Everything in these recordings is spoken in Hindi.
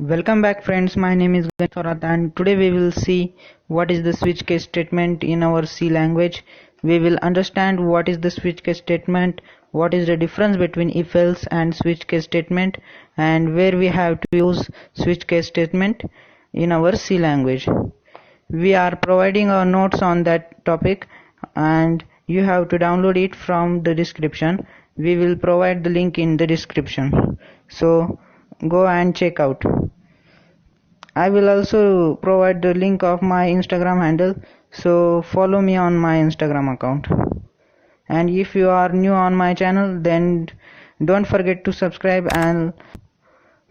Welcome back friends, my name is Ganesh Thorat and today we will see what is the switch case statement in our C language. We will understand what is the switch case statement, what is the difference between if else and switch case statement, and where we have to use switch case statement in our C language. We are providing our notes on that topic and you have to download it from the description. We will provide the link in the description. So go and check out. I will also provide the link of my Instagram handle, so follow me on my Instagram account. And if you are new on my channel, then don't forget to subscribe and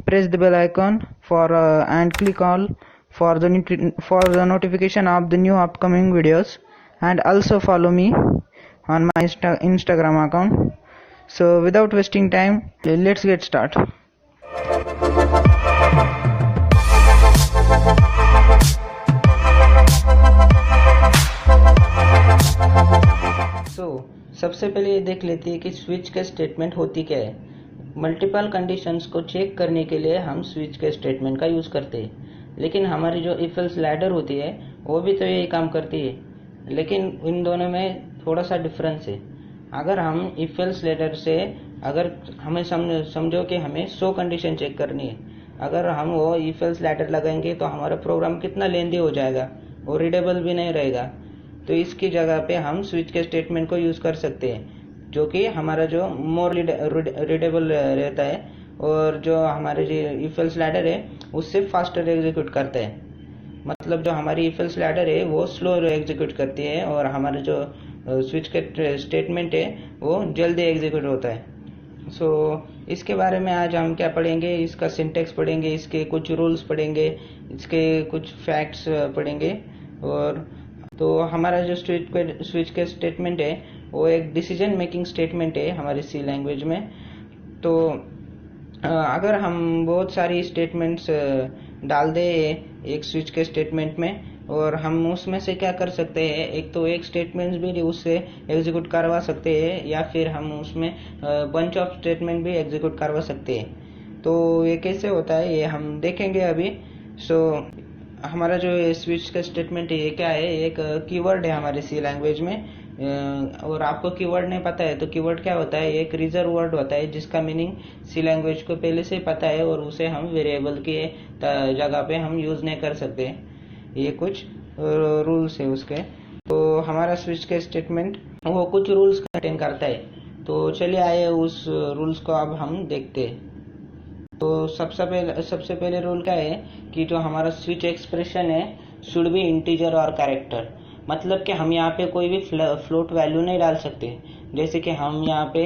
press the bell icon and click all for the notification of the new upcoming videos, and also follow me on my Instagram account. So without wasting time, let's get started. सबसे पहले ये देख लेते हैं कि स्विच के स्टेटमेंट होती क्या है। मल्टीपल कंडीशंस को चेक करने के लिए हम स्विच के स्टेटमेंट का यूज़ करते हैं, लेकिन हमारी जो इफ एल्स लैडर होती है वो भी तो यही काम करती है, लेकिन इन दोनों में थोड़ा सा डिफरेंस है। अगर हम इफ एल्स लैडर से अगर हमें समझो कि हमें 100 कंडीशन चेक करनी है, अगर हम वो इफ एल्स लैडर लगाएंगे तो हमारा प्रोग्राम कितना लेंदी हो जाएगा, वो रीडेबल भी नहीं रहेगा। तो इसकी जगह पे हम स्विच के स्टेटमेंट को यूज़ कर सकते हैं, जो कि हमारा जो मोर रीडेबल रहता है और जो हमारे जो इफ एल्स लैडर है उससे फास्टर एग्जीक्यूट करता है। मतलब जो हमारी इफ एल्स लैडर है वो स्लो एग्जीक्यूट करती है और हमारा जो स्विच के स्टेटमेंट है वो जल्दी एग्जीक्यूट होता है। सो इसके बारे में आज हम क्या पढ़ेंगे, इसका सिंटेक्स पढ़ेंगे, इसके कुछ रूल्स पढ़ेंगे, इसके कुछ फैक्ट्स पढ़ेंगे। और तो हमारा जो स्विच के स्टेटमेंट है वो एक डिसीजन मेकिंग स्टेटमेंट है हमारी सी लैंग्वेज में। तो अगर हम बहुत सारी स्टेटमेंट्स डाल दे एक स्विच के स्टेटमेंट में, और हम उसमें से क्या कर सकते हैं, एक तो एक स्टेटमेंट भी उससे एग्जीक्यूट करवा सकते हैं या फिर हम उसमें बंच ऑफ स्टेटमेंट भी एग्जीक्यूट करवा सकते हैं। तो ये कैसे होता है ये हम देखेंगे अभी। सो हमारा जो स्विच का स्टेटमेंट है ये क्या है, एक कीवर्ड है हमारे सी लैंग्वेज में। और आपको कीवर्ड नहीं पता है तो कीवर्ड क्या होता है, एक रिजर्व वर्ड होता है जिसका मीनिंग सी लैंग्वेज को पहले से पता है और उसे हम वेरिएबल के जगह पे हम यूज नहीं कर सकते। ये कुछ रूल्स है उसके। तो हमारा स्विच का स्टेटमेंट वो कुछ रूल्स कंटेन करता है। तो चलिए आइए उस रूल्स को अब हम देखते हैं। तो सबसे पहले रूल क्या है कि जो हमारा स्विच एक्सप्रेशन है शुड बी इंटीजर और कैरेक्टर। मतलब कि हम यहाँ पे कोई भी फ्लोट वैल्यू नहीं डाल सकते। जैसे कि हम यहाँ पे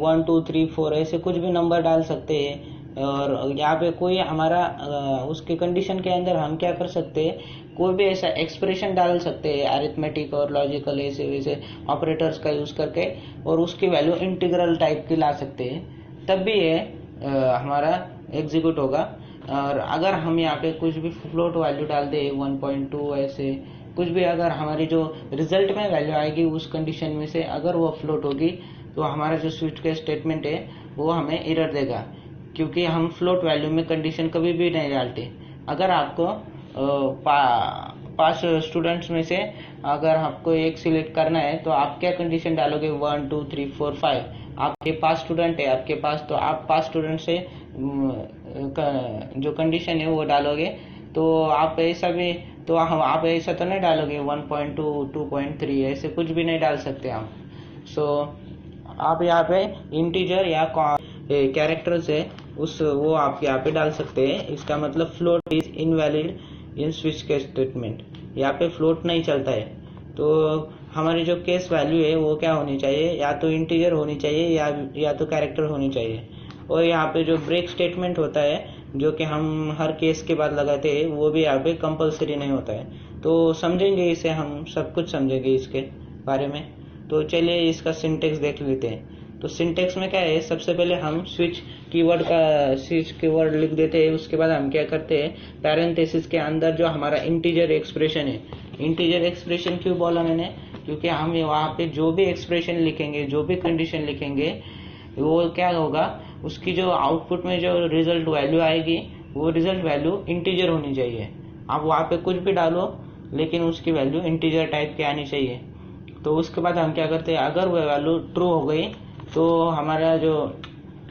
1 2 3 4 ऐसे कुछ भी नंबर डाल सकते हैं, और यहाँ पे कोई हमारा उसके कंडीशन के अंदर हम क्या कर सकते हैं, कोई भी ऐसा एक्सप्रेशन डाल सकते हैं अरिथमेटिक और लॉजिकल ऐसे वैसे ऑपरेटर्स का यूज करके, और उसकी वैल्यू इंटीग्रल टाइप की ला सकते हैं, तब भी ये हमारा एग्जीक्यूट होगा। और अगर हम यहाँ पे कुछ भी फ्लोट वैल्यू डाल दे 1.2 ऐसे कुछ भी, अगर हमारी जो रिजल्ट में वैल्यू आएगी उस कंडीशन में से अगर वो फ्लोट होगी तो हमारा जो स्विच का स्टेटमेंट है वो हमें एरर देगा, क्योंकि हम फ्लोट वैल्यू में कंडीशन कभी भी नहीं डालते। अगर आपको 5 स्टूडेंट्स में से अगर आपको एक सिलेक्ट करना है तो आप क्या कंडीशन डालोगे, 1 2 3 4 5। आपके 5 स्टूडेंट है आपके पास, तो आप 5 स्टूडेंट से जो कंडीशन है वो डालोगे। तो आप ऐसा भी तो आप ऐसा तो नहीं डालोगे 1.2 2.3 ऐसे कुछ भी नहीं डाल सकते आप। सो आप यहाँ पे इंटीजर या कैरेक्टर से वो आप यहाँ पे डाल सकते हैं। इसका मतलब float is invalid in switch के स्टेटमेंट, यहाँ पे फ्लोट नहीं चलता है। तो हमारी जो केस वैल्यू है वो क्या होनी चाहिए, या तो इंटीजर होनी चाहिए या तो कैरेक्टर होनी चाहिए। और यहाँ पे जो ब्रेक स्टेटमेंट होता है जो कि हम हर केस के बाद लगाते हैं वो भी यहाँ पे कंपलसरी नहीं होता है। तो समझेंगे इसे, हम सब कुछ समझेंगे इसके बारे में। तो चलिए इसका सिंटेक्स देख लेते हैं। तो सिंटेक्स में क्या है, सबसे पहले हम स्विच कीवर्ड लिख देते हैं। उसके बाद हम क्या करते हैं, पैरेंथेसिस के अंदर जो हमारा इंटीजर एक्सप्रेशन है, इंटीजर एक्सप्रेशन क्यों बोला मैंने, क्योंकि हम वहाँ पे जो भी एक्सप्रेशन लिखेंगे, जो भी कंडीशन लिखेंगे, वो क्या होगा, उसकी जो आउटपुट में जो रिजल्ट वैल्यू आएगी वो रिजल्ट वैल्यू इंटीजर होनी चाहिए। आप वहाँ पे कुछ भी डालो लेकिन उसकी वैल्यू इंटीजर टाइप की आनी चाहिए। तो उसके बाद हम क्या करते हैं, अगर वह वैल्यू ट्रू हो गई तो हमारा जो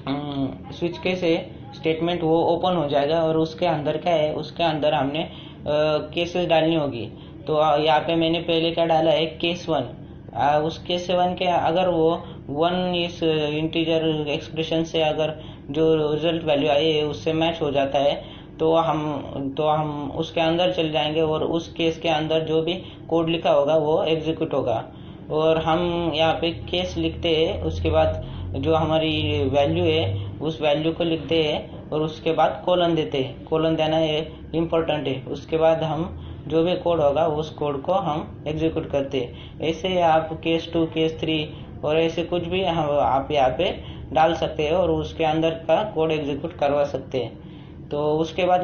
स्विच केस है स्टेटमेंट वो ओपन हो जाएगा और उसके अंदर क्या है, उसके अंदर हमने केसेस डालनी होगी। तो यहाँ पे मैंने पहले क्या डाला है, केस 1। उस केस 1 के अगर वो 1 इस इंटीजर एक्सप्रेशन से अगर जो रिजल्ट वैल्यू आई है उससे मैच हो जाता है तो हम उसके अंदर चल जाएंगे और उस केस के अंदर जो भी कोड लिखा होगा वो एग्जीक्यूट होगा। और हम यहाँ पे केस लिखते हैं, उसके बाद जो हमारी वैल्यू है उस वैल्यू को लिखते हैं और उसके बाद कोलन देते हैं। कोलन देना ये इम्पोर्टेंट है। उसके बाद हम जो भी कोड होगा उस कोड को हम एग्जीक्यूट करते हैं। ऐसे आप केस 2, केस 3 और ऐसे कुछ भी आप यहाँ पे डाल सकते हैं और उसके अंदर का कोड एग्जीक्यूट करवा सकते हैं। तो उसके बाद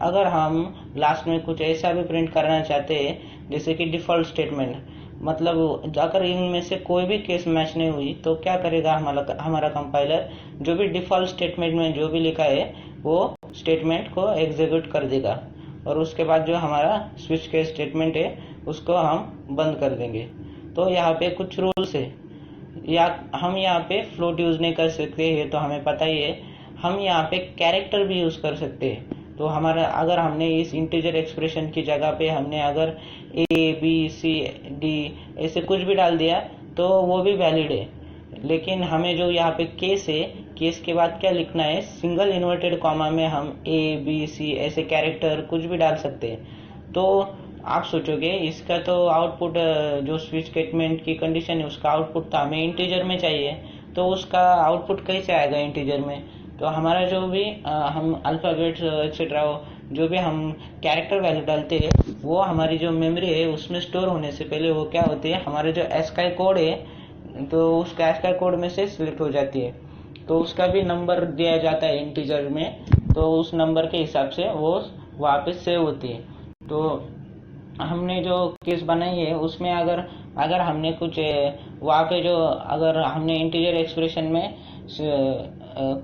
अगर हम लास्ट में कुछ ऐसा भी प्रिंट करना चाहते हैं जैसे कि डिफ़ॉल्ट स्टेटमेंट, मतलब अगर इनमें से कोई भी केस मैच नहीं हुई तो क्या करेगा हमारा कंपाइलर, जो भी डिफ़ॉल्ट स्टेटमेंट में जो भी लिखा है वो स्टेटमेंट को एग्जीक्यूट कर देगा और उसके बाद जो हमारा स्विच केस स्टेटमेंट है उसको हम बंद कर देंगे। तो यहाँ पे कुछ रूल्स है, या हम यहाँ पे फ्लोट यूज़ नहीं कर सकते, ये तो हमें पता ही है। हम यहाँ पे कैरेक्टर भी यूज़ कर सकते हैं। तो हमारा अगर हमने इस इंटीजर एक्सप्रेशन की जगह पे हमने अगर A, B, C, D ऐसे कुछ भी डाल दिया तो वो भी वैलिड है। लेकिन हमें जो यहाँ पे केस है, केस के बाद क्या लिखना है, सिंगल इन्वर्टेड कॉमा में हम A, B, C ऐसे कैरेक्टर कुछ भी डाल सकते हैं। तो आप सोचोगे इसका तो आउटपुट, जो स्विच स्टेटमेंट की कंडीशन है उसका आउटपुट तो हमें इंटीजर में चाहिए, तो उसका आउटपुट कैसे आएगा इंटीजर में। तो हमारा जो भी हम अल्फ़ाबेट्स एक्सेट्रा जो भी हम कैरेक्टर वैल्यू डालते हैं वो हमारी जो मेमोरी है उसमें स्टोर होने से पहले वो क्या होती है, हमारे जो ASCII कोड है तो उस ASCII कोड में से सिलेक्ट हो जाती है। तो उसका भी नंबर दिया जाता है इंटीजर में, तो उस नंबर के हिसाब से वो वहाँ पे सेव होती है। तो हमने जो केस बनाई है उसमें अगर हमने कुछ वहाँ पे जो अगर हमने इंटीजर एक्सप्रेशन में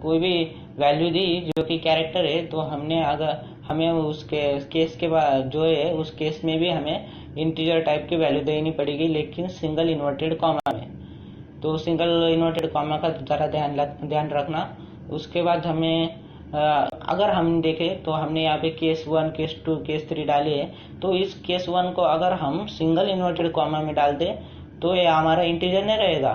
कोई भी वैल्यू दी जो कि कैरेक्टर है, तो हमें उसके केस के बाद जो है उस केस में भी हमें इंटीजर टाइप की वैल्यू देनी पड़ेगी, लेकिन सिंगल इन्वर्टेड कॉमा में। तो सिंगल इन्वर्टेड कॉमा का ज़रा ध्यान रखना। उसके बाद हमें अगर हम देखें तो हमने यहाँ पे केस 1, केस 2, केस 3 डाले हैं। तो इस केस 1 को अगर हम सिंगल इन्वर्टेड कॉमा में डाल दें तो ये हमारा इंटीजर नहीं रहेगा,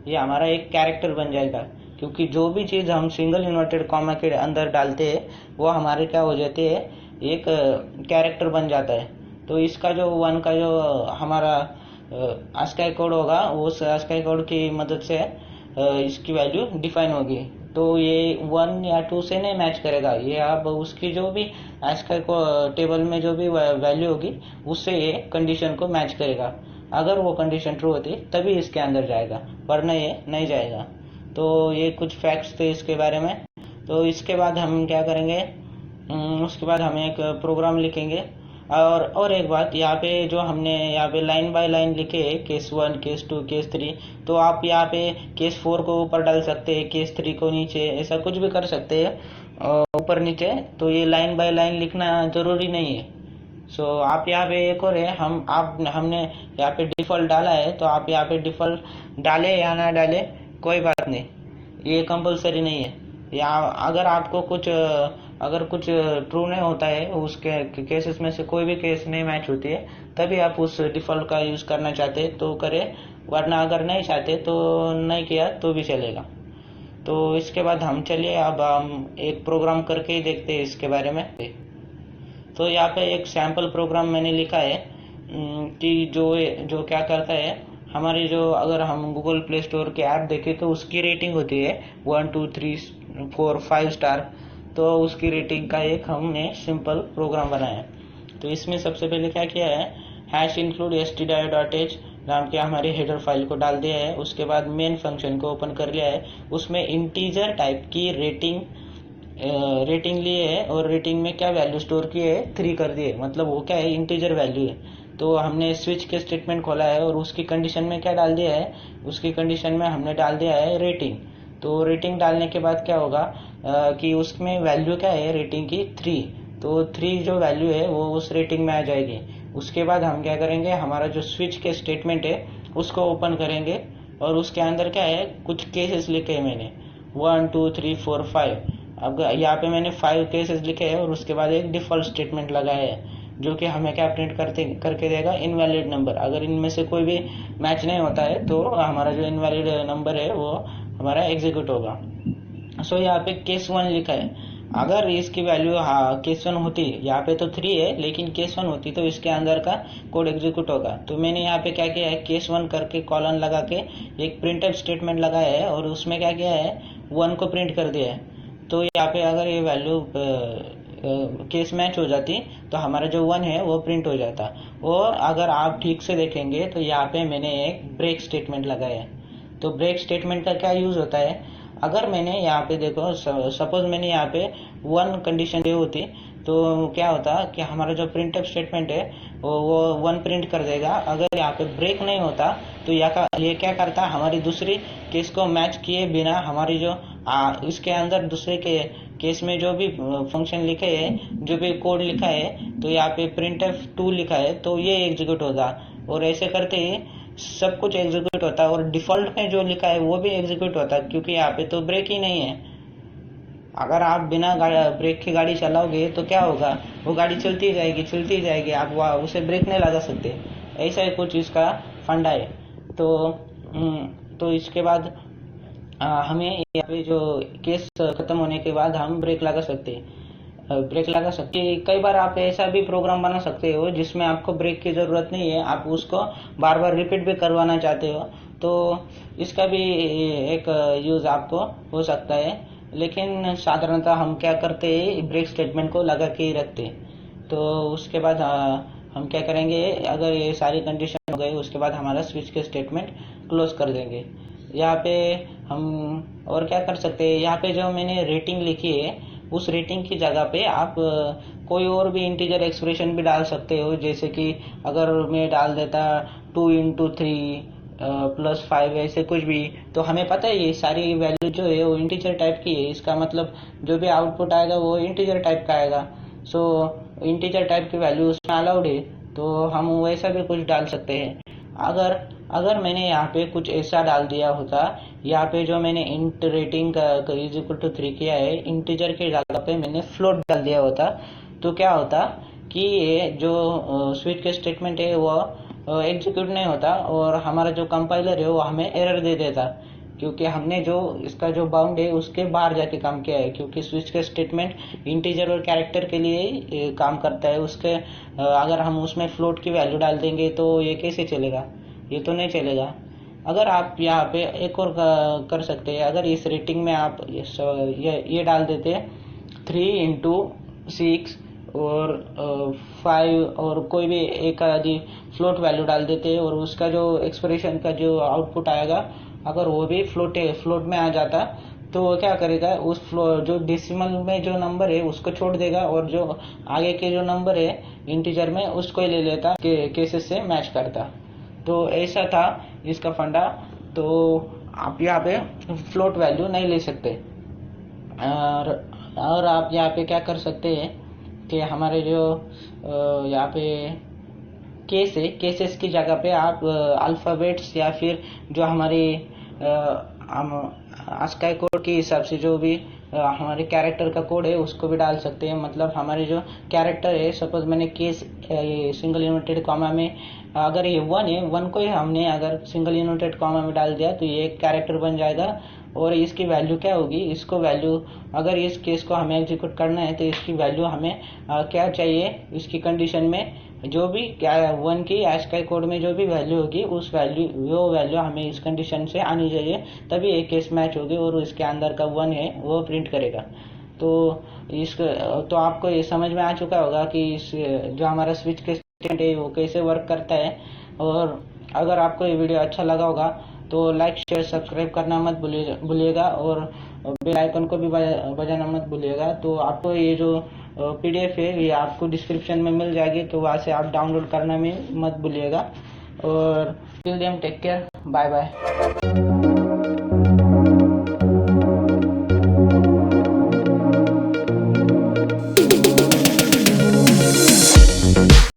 ये हमारा एक कैरेक्टर बन जाएगा, क्योंकि जो भी चीज़ हम सिंगल इन्वर्टेड कॉमा के अंदर डालते हैं वो हमारे क्या हो जाते हैं, एक कैरेक्टर बन जाता है। तो इसका जो 1 का जो हमारा ASCII कोड होगा उस ASCII कोड की मदद से इसकी वैल्यू डिफाइन होगी। तो ये 1 या 2 से नहीं मैच करेगा, ये आप उसकी जो भी ASCII को टेबल में जो भी वैल्यू होगी उससे ये कंडीशन को मैच करेगा। अगर वो कंडीशन ट्रू होती तभी इसके अंदर जाएगा, वरना ये नहीं जाएगा। तो ये कुछ फैक्ट्स थे इसके बारे में। तो इसके बाद हम क्या करेंगे, उसके बाद हम एक प्रोग्राम लिखेंगे। और एक बात, यहाँ पे जो हमने यहाँ पे लाइन बाय लाइन लिखे केस 1, केस 2, केस 3, तो आप यहाँ पे केस 4 को ऊपर डाल सकते हैं, केस 3 को नीचे, ऐसा कुछ भी कर सकते हैं ऊपर नीचे। तो ये लाइन बाय लाइन लिखना ज़रूरी नहीं है। सो आप यहाँ पे एक और है, हमने यहाँ पे डिफ़ॉल्ट डाला है, तो आप यहाँ पे डिफ़ॉल्ट डाले या ना डाले कोई बात नहीं, ये कंपलसरी नहीं है। या अगर कुछ ट्रू नहीं होता है, उसके केसेस में से कोई भी केस नहीं मैच होती है, तभी आप उस डिफ़ॉल्ट का यूज़ करना चाहते तो करें, वरना अगर नहीं चाहते तो नहीं किया तो भी चलेगा। तो इसके बाद अब हम एक प्रोग्राम करके ही देखते हैं इसके बारे में। तो यहाँ पे एक सैम्पल प्रोग्राम मैंने लिखा है कि जो क्या करता है, हमारी जो अगर हम गूगल प्ले स्टोर के ऐप देखें तो उसकी रेटिंग होती है 1, 2, 3, 4, 5 स्टार। तो उसकी रेटिंग का एक हमने सिंपल प्रोग्राम बनाया है। तो इसमें सबसे पहले क्या किया है, #include stdio.h नाम के हमारे हेडर फाइल को डाल दिया है। उसके बाद मेन फंक्शन को ओपन कर लिया है, उसमें इंटीजर टाइप की रेटिंग लिए है और रेटिंग में क्या वैल्यू स्टोर की है, 3 कर दिए, मतलब वो क्या है, इंटीजर वैल्यू है। तो हमने स्विच के स्टेटमेंट खोला है और उसकी कंडीशन में क्या डाल दिया है, उसकी कंडीशन में हमने डाल दिया है रेटिंग। तो रेटिंग डालने के बाद क्या होगा कि उसमें वैल्यू क्या है रेटिंग की 3, तो 3 जो वैल्यू है वो उस रेटिंग में आ जाएगी। उसके बाद हम क्या करेंगे, हमारा जो स्विच के स्टेटमेंट है उसको ओपन करेंगे और उसके अंदर क्या है कुछ केसेस लिखे हैं मैंने 1 2 3 4 5। अब यहाँ पे मैंने 5 केसेस लिखे हैं और उसके बाद एक डिफॉल्ट स्टेटमेंट लगाया है जो कि हमें क्या प्रिंट करके देगा, इनवैलिड नंबर। अगर इनमें से कोई भी मैच नहीं होता है तो हमारा जो इनवैलिड नंबर है वो हमारा एग्जीक्यूट होगा। सो यहाँ पे केस 1 लिखा है। अगर इसकी वैल्यू केस 1 होती, यहाँ पे तो 3 है लेकिन केस 1 होती तो इसके अंदर का कोड एग्जीक्यूट होगा। तो मैंने यहाँ पे क्या किया है, केस 1 करके कॉलन लगा के एक प्रिंटफ स्टेटमेंट लगाया है और उसमें क्या किया है 1 को प्रिंट कर दिया है। तो यहाँ पे अगर ये वैल्यू केस मैच हो जाती तो हमारा जो 1 है वो प्रिंट हो जाता। और अगर आप ठीक से देखेंगे तो यहाँ पे मैंने एक ब्रेक स्टेटमेंट लगाया है। तो ब्रेक स्टेटमेंट का क्या यूज होता है, अगर मैंने यहाँ पे देखो सपोज मैंने यहाँ पे 1 कंडीशन दी होती तो क्या होता कि हमारा जो प्रिंटफ स्टेटमेंट है वो 1 प्रिंट कर देगा। अगर यहाँ पे ब्रेक नहीं होता तो ये क्या करता, हमारी दूसरी केस को मैच किए बिना हमारी जो इसके अंदर दूसरे के केस में जो भी फंक्शन लिखे है, जो भी कोड लिखा है, तो यहाँ पे printf 2 लिखा है तो ये एग्जीक्यूट होगा। और ऐसे करते ही सब कुछ एग्जीक्यूट होता है और डिफॉल्ट में जो लिखा है वो भी एग्जीक्यूट होता है क्योंकि यहाँ पे तो ब्रेक ही नहीं है। अगर आप बिना ब्रेक की गाड़ी चलाओगे तो क्या होगा, वो गाड़ी चलती जाएगी, आप उसे ब्रेक नहीं लगा सकते। ऐसा ही कुछ इसका फंडा है। तो इसके बाद हमें यहाँ पे जो केस खत्म होने के बाद हम ब्रेक लगा सकते हैं। कई बार आप ऐसा भी प्रोग्राम बना सकते हो जिसमें आपको ब्रेक की ज़रूरत नहीं है, आप उसको बार बार रिपीट भी करवाना चाहते हो तो इसका भी एक यूज़ आपको हो सकता है। लेकिन साधारणतः हम क्या करते हैं, ब्रेक स्टेटमेंट को लगा के ही रखते हैं। तो उसके बाद हम क्या करेंगे, अगर ये सारी कंडीशन हो गई उसके बाद हमारा स्विच के स्टेटमेंट क्लोज कर देंगे। यहाँ पे हम और क्या कर सकते हैं, यहाँ पे जो मैंने रेटिंग लिखी है उस रेटिंग की जगह पे आप कोई और भी इंटीजर एक्सप्रेशन भी डाल सकते हो। जैसे कि अगर मैं डाल देता 2 into 3 +5 ऐसे कुछ भी, तो हमें पता है ये सारी वैल्यू जो है वो इंटीजर टाइप की है। इसका मतलब जो भी आउटपुट आएगा वो इंटीजर टाइप का आएगा। सो इंटीजर टाइप की वैल्यू उसमें अलाउड है तो हम वैसा भी कुछ डाल सकते हैं। अगर मैंने यहाँ पे कुछ ऐसा डाल दिया होता, यहाँ पे जो मैंने इंट रेटिंग का इज इक्वल टू 3 किया है, इंटीजर के जगह पे मैंने फ्लोट डाल दिया होता तो क्या होता कि ये जो स्विच के स्टेटमेंट है वो एग्जीक्यूट नहीं होता और हमारा जो कंपाइलर है वो हमें एरर दे देता क्योंकि हमने जो इसका जो बाउंड है उसके बाहर जाके काम किया है। क्योंकि स्विच का स्टेटमेंट इंटीजर और कैरेक्टर के लिए काम करता है। उसके अगर हम उसमें फ्लोट की वैल्यू डाल देंगे तो ये कैसे चलेगा, ये तो नहीं चलेगा। अगर आप यहाँ पे एक और कर सकते हैं, अगर इस रेटिंग में आप ये डाल देते 3 into 6 और 5 और कोई भी एक आदि फ्लोट वैल्यू डाल देते और उसका जो एक्सप्रेशन का जो आउटपुट आएगा अगर वो भी फ्लोट में आ जाता तो वो क्या करेगा, उस जो डेसिमल में जो नंबर है उसको छोड़ देगा और जो आगे के जो नंबर है इंटीजर में उसको ले लेता, केसेस से मैच करता। तो ऐसा था इसका फंडा। तो आप यहाँ पे फ्लोट वैल्यू नहीं ले सकते। और आप यहाँ पे क्या कर सकते हैं कि हमारे जो यहाँ पे केस है, केसेस की जगह पे आप अल्फ़ाबेट्स या फिर जो हमारी ASCII कोड के हिसाब से जो भी हमारे कैरेक्टर का कोड है उसको भी डाल सकते हैं। मतलब हमारे जो कैरेक्टर है, सपोज मैंने केस सिंगल इन्वर्टेड कॉमा में अगर ये 1 है, 1 को ही हमने अगर सिंगल इन्वर्टेड कॉमा में डाल दिया तो ये एक कैरेक्टर बन जाएगा। और इसकी वैल्यू क्या होगी, इसको वैल्यू अगर इस केस को हमें एग्जीक्यूट करना है तो इसकी वैल्यू हमें क्या चाहिए, इसकी कंडीशन में जो भी 1 की ASCII कोड में जो भी वैल्यू होगी वो वैल्यू हमें इस कंडीशन से आनी चाहिए, तभी एक केस मैच होगी और इसके अंदर का 1 है वो प्रिंट करेगा। तो आपको ये समझ में आ चुका होगा कि जो हमारा स्विच के स्टेटमेंट है वो कैसे वर्क करता है। और अगर आपको ये वीडियो अच्छा लगा होगा तो लाइक शेयर सब्सक्राइब करना मत भूलिएगा और बेल आइकन को भी बजाना मत भूलिएगा। तो आपको ये जो PDF है ये आपको डिस्क्रिप्शन में मिल जाएगी, तो वहाँ से आप डाउनलोड करना में मत भूलिएगा। और till then take care, bye bye.